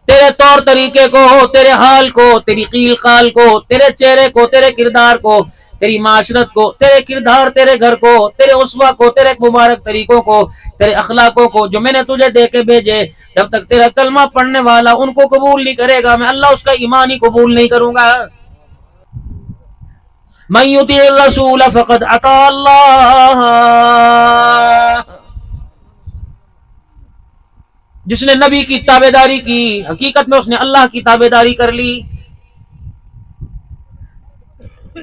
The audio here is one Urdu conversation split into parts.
تیرے طور طریقے کو، تیرے حال کو، تیری قیل قال کو، تیرے چہرے کو، تیرے کردار کو، تیری معاشرت کو، تیرے کردار، تیرے گھر کو، تیرے اسوہ کو، تیرے مبارک طریقوں کو، تیرے اخلاقوں کو جو میں نے تجھے دے کے بھیجے، جب تک تیرا کلمہ پڑھنے والا ان کو قبول نہیں کرے گا، میں اللہ اس کا ایمان ہی قبول نہیں کروں گا۔ من یطیع الرسول فقد اطاع اللہ، جس نے نبی کی تابعداری کی حقیقت میں اس نے اللہ کی تابعداری کر لی۔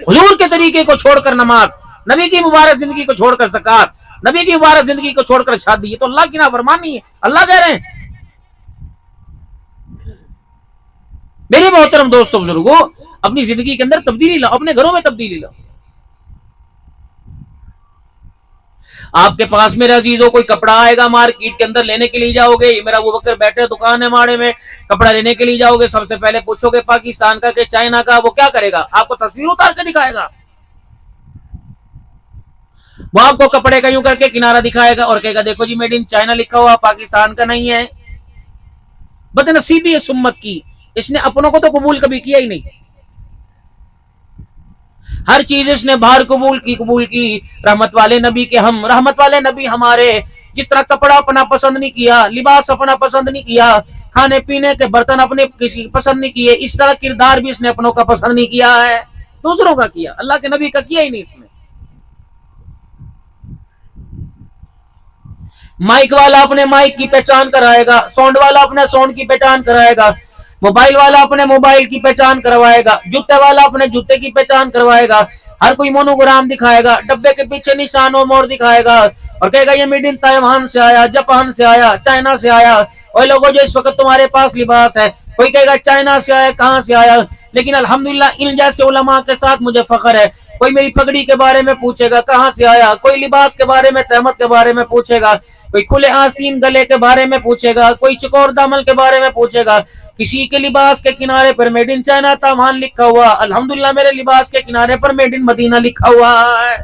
حضور کے طریقے کو چھوڑ کر نماز، نبی کی مبارک زندگی کو چھوڑ کر زکات، نبی کی مبارک زندگی کو چھوڑ کر شادی، یہ تو اللہ کی نافرمانی ہے۔ اللہ کہہ رہے ہیں میرے محترم دوستوں بزرگوں، اپنی زندگی کے اندر تبدیلی لاؤ، اپنے گھروں میں تبدیلی لاؤ۔ آپ کے پاس میرے عزیزوں کوئی کپڑا آئے گا مارکیٹ کے اندر لینے کے لیے جاؤ گے، میرا ابو بکر بیٹھے دکان ہے ماڑے میں، کپڑا لینے کے لیے جاؤ گے، سب سے پہلے پوچھو گے پاکستان کا کہ چائنا کا، وہ کیا کرے گا؟ آپ کو تصویر اتار کے دکھائے گا، وہ آپ کو کپڑے کا یوں کر کے کنارہ دکھائے گا اور کہے گا دیکھو جی میڈ ان چائنا لکھا ہوا، پاکستان کا نہیں ہے۔ بدنصیبی اس امت کی، اس نے اپنوں کو تو قبول کبھی کیا ہی نہیں، ہر چیز اس نے باہر قبول کی۔ رحمت والے نبی کے ہم، رحمت والے نبی ہمارے، جس طرح کپڑا اپنا پسند نہیں کیا، لباس اپنا پسند نہیں کیا، کھانے پینے کے برتن اپنے کسی پسند نہیں کیے، اس طرح کردار بھی اس نے اپنوں کا پسند نہیں کیا ہے، دوسروں کا کیا، اللہ کے نبی کا کیا ہی نہیں اس نے۔ مائک والا اپنے مائک کی پہچان کرائے گا، ساؤنڈ والا اپنے ساؤنڈ کی پہچان کرائے گا، موبائل والا اپنے موبائل کی پہچان کروائے گا، جوتے والا اپنے جوتے کی پہچان کروائے گا، ہر کوئی مونوگرام دکھائے گا، ڈبے کے پیچھے نشان و مور دکھائے گا اور کہے گا یہ میڈ ان تائیوان سے آیا، جاپان سے آیا، چائنا سے آیا۔ اور لوگوں جو اس وقت تمہارے پاس لباس ہے، کوئی کہے گا چائنا سے آیا، کہاں سے آیا، لیکن الحمدللہ ان جیسے علماء کے ساتھ مجھے فخر ہے۔ کوئی میری پگڑی کے بارے میں پوچھے گا کہاں سے آیا، کوئی لباس کے بارے میں، تہمت کے بارے میں پوچھے گا، کوئی کھلے آستین گلے کے بارے میں پوچھے گا، کوئی چکور دامن کے بارے میں پوچھے گا، کسی کے لباس کے کنارے پر میڈ ان چائنا تائیوان لکھا ہوا، الحمدللہ میرے لباس کے کنارے پر میڈ ان مدینہ لکھا ہوا ہے۔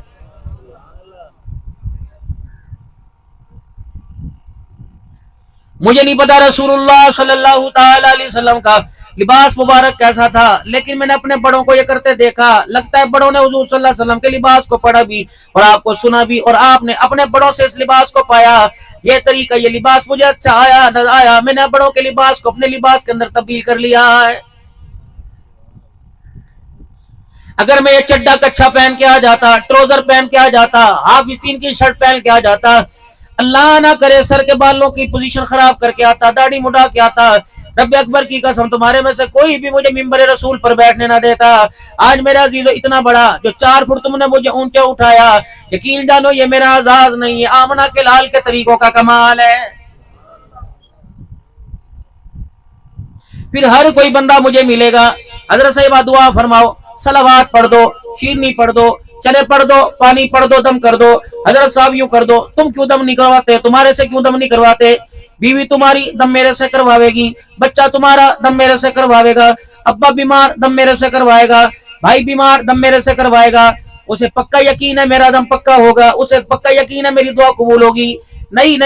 مجھے نہیں پتا رسول اللہ صلی اللہ تعالی علیہ وسلم کا لباس مبارک کیسا تھا، لیکن میں نے اپنے بڑوں کو یہ کرتے دیکھا، لگتا ہے بڑوں نے حضور صلی اللہ علیہ وسلم کے لباس کو پڑھا بھی اور آپ کو سنا بھی، اور آپ نے اپنے بڑوں سے اس لباس کو پایا۔ یہ طریقہ، یہ لباس مجھے اچھا آیا، میں نے بڑوں کے لباس کو اپنے لباس کے اندر تبدیل کر لیا ہے۔ اگر میں یہ چڈا کچھا پہن کے آ جاتا، ٹروزر پہن کے آ جاتا، ہاف آستین کی شرٹ پہن کے آ جاتا، اللہ نہ کرے سر کے بالوں کی پوزیشن خراب کر کے آتا، داڑھی مڈا کے آتا، رب اکبر کی قسم تمہارے میں سے کوئی بھی مجھے منبر رسول پر بیٹھنے نہ دیتا۔ آج میرا عزیزو اتنا بڑا جو 4 فٹ تم نے مجھے اونچا اٹھایا، یقین جانو یہ میرا اعزاز نہیں ہے، آمنہ کے لال کے طریقوں کا کمال ہے۔ پھر ہر کوئی بندہ مجھے ملے گا، حضرت صاحبہ دعا فرماؤ، صلوات پڑھ دو، شیرنی پڑھ دو، چلے پڑھ دو، پانی پڑھ دو، دم کر دو۔ حضرت صاحب یوں کر دو، تم کیوں دم نہیں کرواتے، تمہارے سے کیوں دم نہیں کرواتے؟ بیوی تمہاری دم میرے سے کرواوے گی، بچہ تمہارا دم میرے سے کرواوے گا، ابا بیمار دم میرے سے کروائے گا، بھائی بیمار دم میرے سے کروائے گا، اسے پکا یقین ہے میرا دم پکا ہوگا، اسے پکا یقین ہے میری دعا قبول ہوگی۔ نہیں،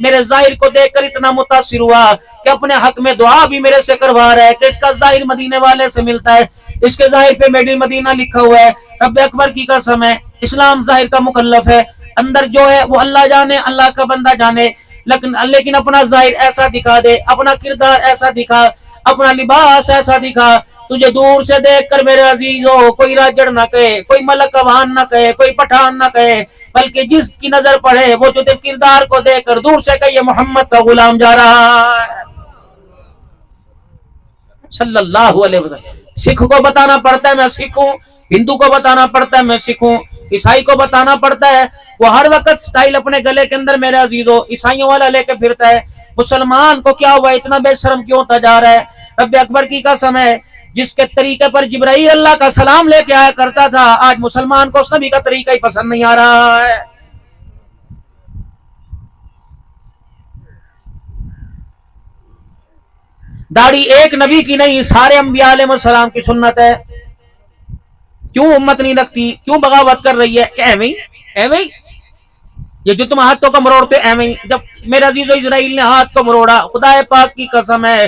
میرے ظاہر کو دیکھ کر اتنا متاثر ہوا کہ اپنے حق میں دعا بھی میرے سے کروا رہا ہے کہ اس کا ظاہر مدینے والے سے ملتا ہے، اس کے ظاہر پہ میڈ ان مدینہ لکھا ہوا ہے۔ رب اکبر کی قسم ہے، اسلام ظاہر کا مکلف ہے، اندر جو ہے وہ اللہ جانے، اللہ کا بندہ جانے، لیکن اپنا ظاہر ایسا دکھا دے، اپنا کردار ایسا دکھا، اپنا لباس ایسا دکھا، تجھے دور سے دیکھ کر میرے عزیزو کوئی راجڑ نہ کہے، کوئی ملک افغان نہ کہے، کوئی پٹھان نہ کہے، بلکہ جس کی نظر پڑے وہ تجھے کردار کو دیکھ کر دور سے کہ یہ محمد کا غلام جا رہا ہے صلی اللہ علیہ وسلم۔ سکھ کو بتانا پڑتا ہے میں سکھ ہوں، ہندو کو بتانا پڑتا ہے میں سکھ ہوں، عیسائی کو بتانا پڑتا ہے، وہ ہر وقت سٹائل اپنے گلے کے اندر میرے عزیزو عیسائیوں والا لے کے پھرتا ہے۔ مسلمان کو کیا ہوا، اتنا بے شرم کیوں ہوتا جا رہا ہے؟ رب اکبر کی قسم ہے، جس کے طریقے پر جبرائیل اللہ کا سلام لے کے آیا کرتا تھا، آج مسلمان کو اس نبی کا طریقہ ہی پسند نہیں آ رہا ہے۔ داڑھی ایک نبی کی نہیں، سارے انبیاء علیہ السلام کی سنت ہے۔ کیوں امت نہیں رکھتی، کیوں بغاوت کر رہی ہے؟ کہ ایویں یہ جو تم ہاتھوں کو مروڑتے ایویں، جب میرے عزیز و اسرائیل نے ہاتھ کو مروڑا، خدا پاک کی قسم ہے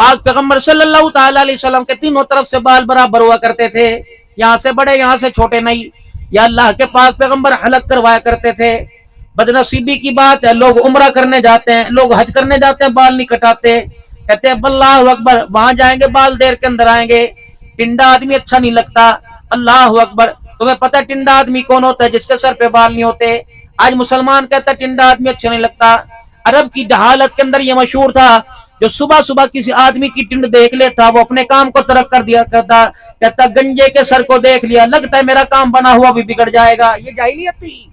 پاک پیغمبر صلی اللہ تعالی علیہ وسلم کے تینوں طرف سے بال برابر ہوا کرتے تھے، یہاں سے بڑے یہاں سے چھوٹے نہیں. یا اللہ کے پاک پیغمبر حلق کروایا کرتے تھے. بدنصیبی کی بات ہے، لوگ عمرہ کرنے جاتے ہیں، لوگ حج کرنے جاتے ہیں، بال نہیں کٹاتے، کہتے ہیں اللہ اکبر، وہاں جائیں گے بال دیر کے اندر آئیں گے. ٹنڈا آدمی اچھا نہیں لگتا. اللہ اکبر. تمہیں پتہ ہے ٹنڈا آدمی کون ہوتا ہے؟ جس کے سر پہ بال نہیں ہوتے. آج مسلمان کہتا ہے ٹنڈا آدمی اچھا نہیں لگتا. عرب کی جہالت کے اندر یہ مشہور تھا، جو صبح صبح کسی آدمی کی ٹنڈ دیکھ لیتا وہ اپنے کام کو ترک کر دیا کرتا، کہتا گنجے کے سر کو دیکھ لیا، لگتا ہے میرا کام بنا ہوا بھی بگڑ جائے گا. یہ جاہلیت تھی.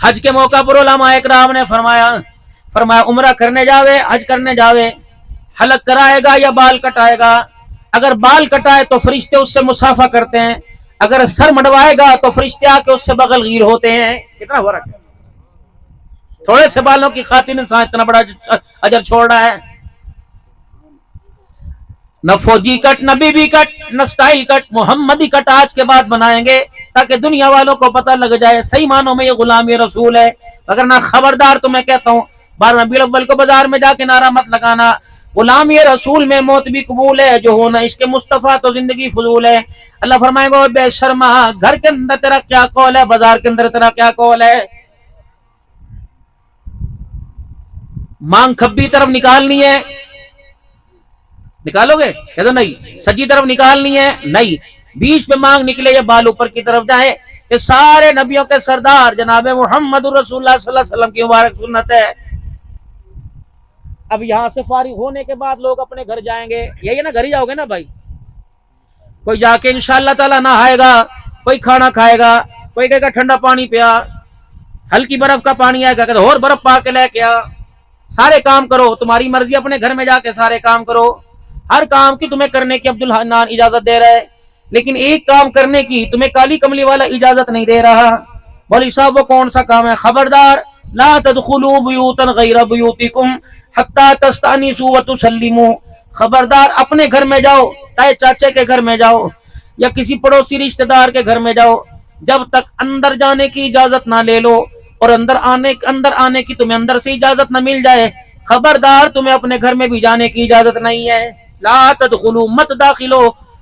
حج کے موقع پر علماء اکرام نے فرمایا عمرہ کرنے جاوے، حج کرنے جاوے، حلق کرائے گا یا بال کٹائے گا؟ اگر بال کٹائے تو فرشتے اس سے مصافحہ کرتے ہیں، اگر سر مڈوائے گا تو فرشتے آ کے اس سے بغل گیر ہوتے ہیں. کتنا فرق ہے. تھوڑے سے بالوں کی خاطر انسان اتنا بڑا اجر چھوڑ رہا ہے. نہ فوجی کٹ، نہ بی بی کٹ، نہ سٹائل کٹ، محمدی کٹ آج کے بعد بنائیں گے تاکہ دنیا والوں کو پتہ لگ جائے صحیح معنوں میں یہ غلامی رسول ہے. اگر نہ خبردار تمہیں کہتا ہوں 12 ربیع الاول کو بازار میں جا کے نعرہ مت لگانا. غلامی رسول میں موت بھی قبول ہے، جو ہونا اس کے مصطفیٰ تو زندگی فضول ہے. اللہ فرمائے گا بے شرما، گھر کے اندر تیرا کیا قول ہے، بازار کے اندر تیرا کیا قول ہے. مانگ کھبی طرف نکالنی ہے، نکالو گے؟ کہ تو نہیں. سجی طرف نکالنی ہے، نہیں. بیچ پہ مانگ نکلے یا بال اوپر کی طرف جائے. یہ سارے نبیوں کے سردار جناب محمد رسول اللہ صلی اللہ علیہ وسلم کی مبارک سنت ہے. اب یہاں سے فارغ ہونے کے بعد لوگ اپنے گھر جائیں گے. یہی نا، گھر ہی جاؤ گے نا بھائی. کوئی جا کے انشاءاللہ تعالیٰ نہائے گا، کوئی کھانا کھائے گا، کوئی کہے گا ٹھنڈا پانی پیا، ہلکی برف کا پانی آئے گا کہ اور برف پا کے لے کے آ. سارے کام کرو، تمہاری مرضی، اپنے گھر میں جا کے سارے کام کرو. ہر کام کی تمہیں کرنے کی عبدالحنان اجازت دے رہا ہے، لیکن ایک کام کرنے کی تمہیں کالی کملی والا اجازت نہیں دے رہا. مولوی صاحب وہ کون سا کام ہے؟ خبردار، لا تدخلوا بیوتا غیر بیوتکم حتی تستأنسوا وتسلموا. خبردار اپنے گھر میں جاؤ، چاہے چاچے کے گھر میں جاؤ یا کسی پڑوسی رشتہ دار کے گھر میں جاؤ، جب تک اندر جانے کی اجازت نہ لے لو اور اندر آنے کی تمہیں اندر سے اجازت نہ مل جائے، خبردار تمہیں اپنے گھر میں بھی جانے کی اجازت نہیں ہے. لا تدخلوا، مت داخلو،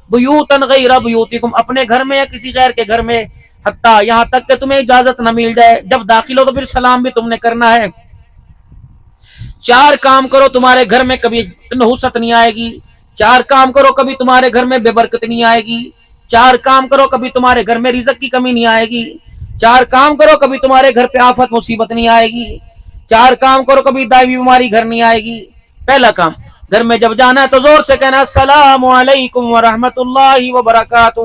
بیوتا غیر بیوتکم، اپنے گھر میں یا کسی غیر کے گھر میں، حتیٰ یہاں تک کہ تمہیں اجازت نہ مل جائے. جب داخل ہو تو پھر سلام بھی تم نے کرنا ہے. 4 کام کرو تمہارے گھر میں کبھی نحوست نہیں آئے گی. 4 کام کرو کبھی تمہارے گھر میں بے برکت نہیں آئے گی. 4 کام کرو کبھی تمہارے گھر میں رزق کی کمی نہیں آئے گی. 4 کام کرو کبھی تمہارے گھر پہ آفت مصیبت نہیں آئے گی. 4 کام کرو کبھی دائمی بیماری گھر نہیں آئے گی. پہلا کام، گھر میں جب جانا ہے تو زور سے کہنا السلام علیکم ورحمۃ اللہ وبرکاتہ.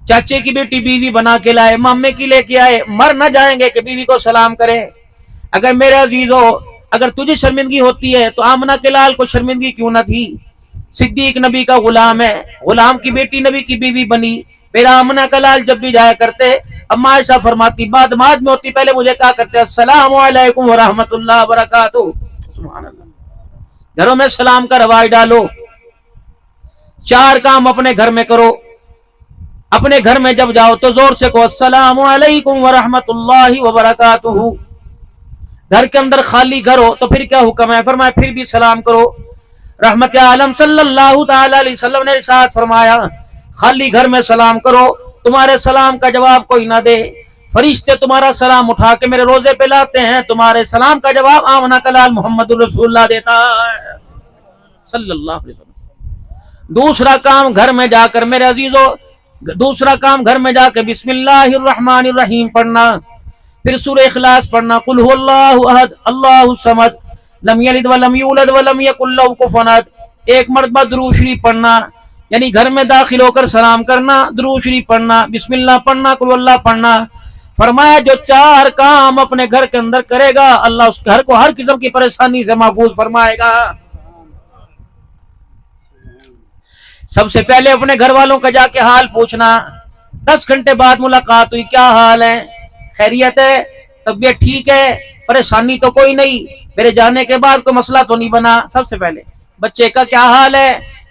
چاچے کی بیٹی بیوی بنا کے لائے، مامے کی لے کے آئے، مر نہ جائیں گے کہ بیوی کو سلام کرے. اگر میرے عزیزو، اگر تجھے شرمندگی ہوتی ہے تو آمنہ کے لال کو شرمندگی کیوں نہ تھی؟ صدیق نبی کا غلام ہے، غلام کی بیٹی نبی کی بیوی بنی. میرا آمنہ کا لال جب بھی جایا کرتے، اما عائشہ فرماتی بعد ماد میں ہوتی، پہلے مجھے کہا کرتے السلام علیکم ورحمۃ اللہ وبرکاتہ. سبحان اللہ. گھروں میں سلام کا رواج ڈالو. 4 کام اپنے گھر میں کرو. اپنے گھر میں جب جاؤ تو زور سے کہو السلام علیکم ورحمۃ اللہ وبرکاتہ. گھر کے اندر خالی گھر ہو تو پھر کیا حکم ہے؟ فرمایا پھر بھی سلام کرو. رحمت عالم صلی اللہ تعالی علیہ وسلم نے ارشاد فرمایا خالی گھر میں سلام کرو، تمہارے سلام کا جواب کوئی نہ دے. فرشتے تمہارا سلام اٹھا کے میرے روزے پہ لاتے ہیں، تمہارے سلام کا جواب آمنہ کا لال محمد الرسول اللہ دیتا ہے صلی اللہ علیہ وسلم. دوسرا کام گھر میں جا کر میرے عزیزو، دوسرا کام گھر میں جا کے بسم اللہ الرحمن الرحیم پڑھنا، پھر سورہ اخلاص پڑھنا، قل هو اللہ احد اللہ الصمد لم یلد ولم یولد ولم یکن لہ کفوا احد. 1 مرتبہ درود شریف پڑھنا، یعنی گھر میں داخل ہو کر سلام کرنا، درود شریف پڑھنا، بسم اللہ پڑھنا، قل اللہ پڑھنا. فرمایا جو 4 کام اپنے گھر کے اندر کرے گا اللہ اس گھر کو ہر قسم کی پریشانی سے محفوظ فرمائے گا. سب سے پہلے اپنے گھر والوں کا جا کے حال پوچھنا. 10 گھنٹے بعد ملاقات ہوئی، کیا حال ہے؟ خیریت ہے؟ طبیعت ٹھیک ہے؟ پریشانی تو کوئی نہیں؟ میرے جانے کے بعد کوئی مسئلہ تو نہیں بنا؟ سب سے پہلے بچے کا کیا حال ہے؟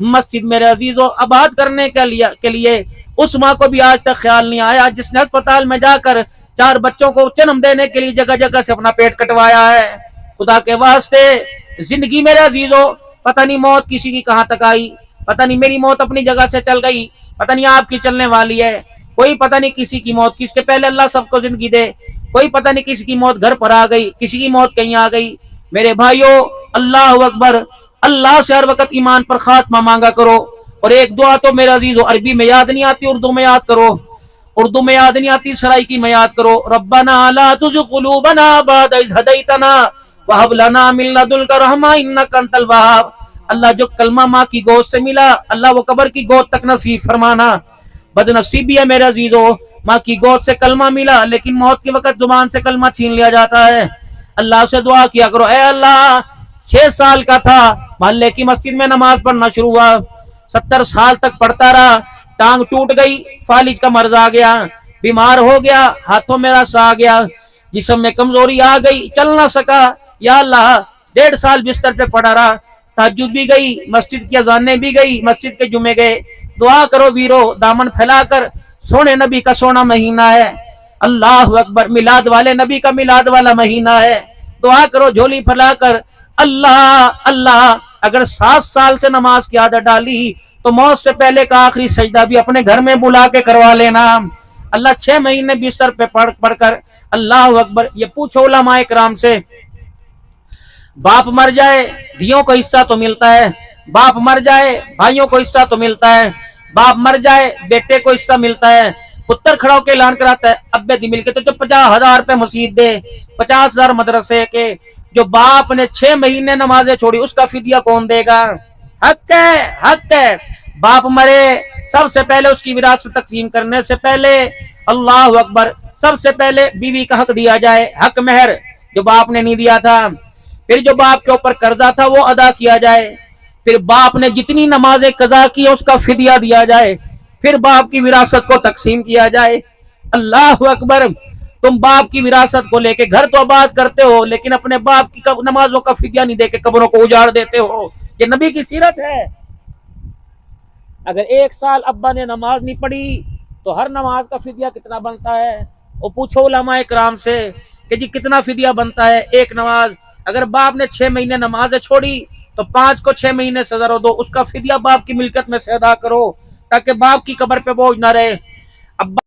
مسجد میرے عزیزوں آباد کرنے کے لیے اس ماں کو بھی آج تک خیال نہیں آیا جس نے اسپتال میں جا کر 4 بچوں کو جنم دینے کے لیے جگہ جگہ سے اپنا پیٹ کٹوایا ہے۔ خدا کے واسطے زندگی میرے عزیزوں پتہ نہیں موت کسی کی کہاں تک آئی، پتہ نہیں میری موت اپنی جگہ سے چل گئی، پتہ نہیں آپ کی چلنے والی ہے، کوئی پتہ نہیں کسی کی موت کس کے پہلے اللہ سب کو زندگی دے، کوئی پتہ نہیں کسی کی موت گھر پر آ گئی، کسی کی موت کہیں آ گئی۔ میرے بھائیوں اللہ اکبر، اللہ سے ہر وقت ایمان پر خاتمہ مانگا کرو۔ اور ایک دعا تو میرے عزیزو عربی میں یاد نہیں آتی، اردو میں یاد کرو، اردو میں یاد نہیں آتی سرائکی میں یاد کرو۔ ربنا لا تزغ قلوبنا بعد اذ هديتنا وهب لنا من لدنك رحمة انك انت الوهاب۔ اللہ جو کلمہ ماں کی گود سے ملا اللہ وہ قبر کی گود تک نصیب فرمانا۔ بد نصیبی ہے میرے عزیزو، ماں کی گود سے کلمہ ملا لیکن موت کے وقت زبان سے کلمہ چھین لیا جاتا ہے۔ اللہ سے دعا کیا کرو، اے اللہ 6 سال کا تھا محلے کی مسجد میں نماز پڑھنا شروع ہوا، 70 سال تک پڑھتا رہا، ٹانگ ٹوٹ گئی، فالج کا مرض آ گیا، بیمار ہو گیا، ہاتھوں میں رس آ گیا، جسم میں کمزوری آ گئی، چل نہ سکا۔ یا اللہ 1.5 سال بستر پہ پڑا رہا، تہجد بھی گئی، مسجد کی اذانیں بھی گئی، مسجد کے جمعے گئے۔ دعا کرو ویرو، دامن پھیلا کر، سونے نبی کا سونا مہینہ ہے، اللہ اکبر، میلاد والے نبی کا میلاد والا مہینہ ہے۔ دعا کرو جھولی پھیلا کر، اللہ اللہ اگر 7 سال سے نماز کی عادت ڈالی تو موت سے پہلے کا آخری سجدہ بھی اپنے گھر میں بلا کے کروا لینا۔ اللہ 6 مہینے بستر پہ پڑھ کر، اللہ اکبر، یہ پوچھو علماء کرام سے، باپ مر جائے دھیوں کو حصہ تو ملتا ہے، باپ مر جائے بھائیوں کو حصہ تو ملتا ہے، باپ مر جائے بیٹے کو حصہ ملتا ہے۔ پتر کھڑا ہو کے اعلان کراتا ہے ابے دی مل کے تو جو 50,000 روپے مسجد دے، 50,000 مدرسے کے، جو باپ نے 6 مہینے نمازیں چھوڑی اس کا فدیہ کون دے گا؟ حق ہے، حق ہے۔ باپ مرے سب سے پہلے اس کی وراثت تقسیم کرنے سے پہلے، اللہ اکبر، سب سے پہلے بیوی کا حق دیا جائے، حق مہر جو باپ نے نہیں دیا تھا، پھر جو باپ کے اوپر قرضہ تھا وہ ادا کیا جائے، پھر باپ نے جتنی نمازیں قضا کی اس کا فدیہ دیا جائے، پھر باپ کی وراثت کو تقسیم کیا جائے۔ اللہ اکبر، تم باپ کی وراثت کو لے کے گھر تو آباد کرتے ہو لیکن اپنے باپ کی نمازوں کا فدیہ نہیں دے کے قبروں کو اجاڑ دیتے ہو۔ یہ نبی کی سیرت ہے۔ اگر 1 سال ابا نے نماز نہیں پڑھی تو ہر نماز کا فدیہ کتنا بنتا ہے؟ وہ پوچھو علماء کرام سے کہ جی کتنا فدیہ بنتا ہے ایک نماز؟ اگر باپ نے 6 مہینے نمازیں چھوڑی تو 5 کو 6 مہینے سزا دو، اس کا فدیہ باپ کی ملکت میں سے ادا کرو تاکہ باپ کی قبر پہ بوجھ نہ رہے۔ ابا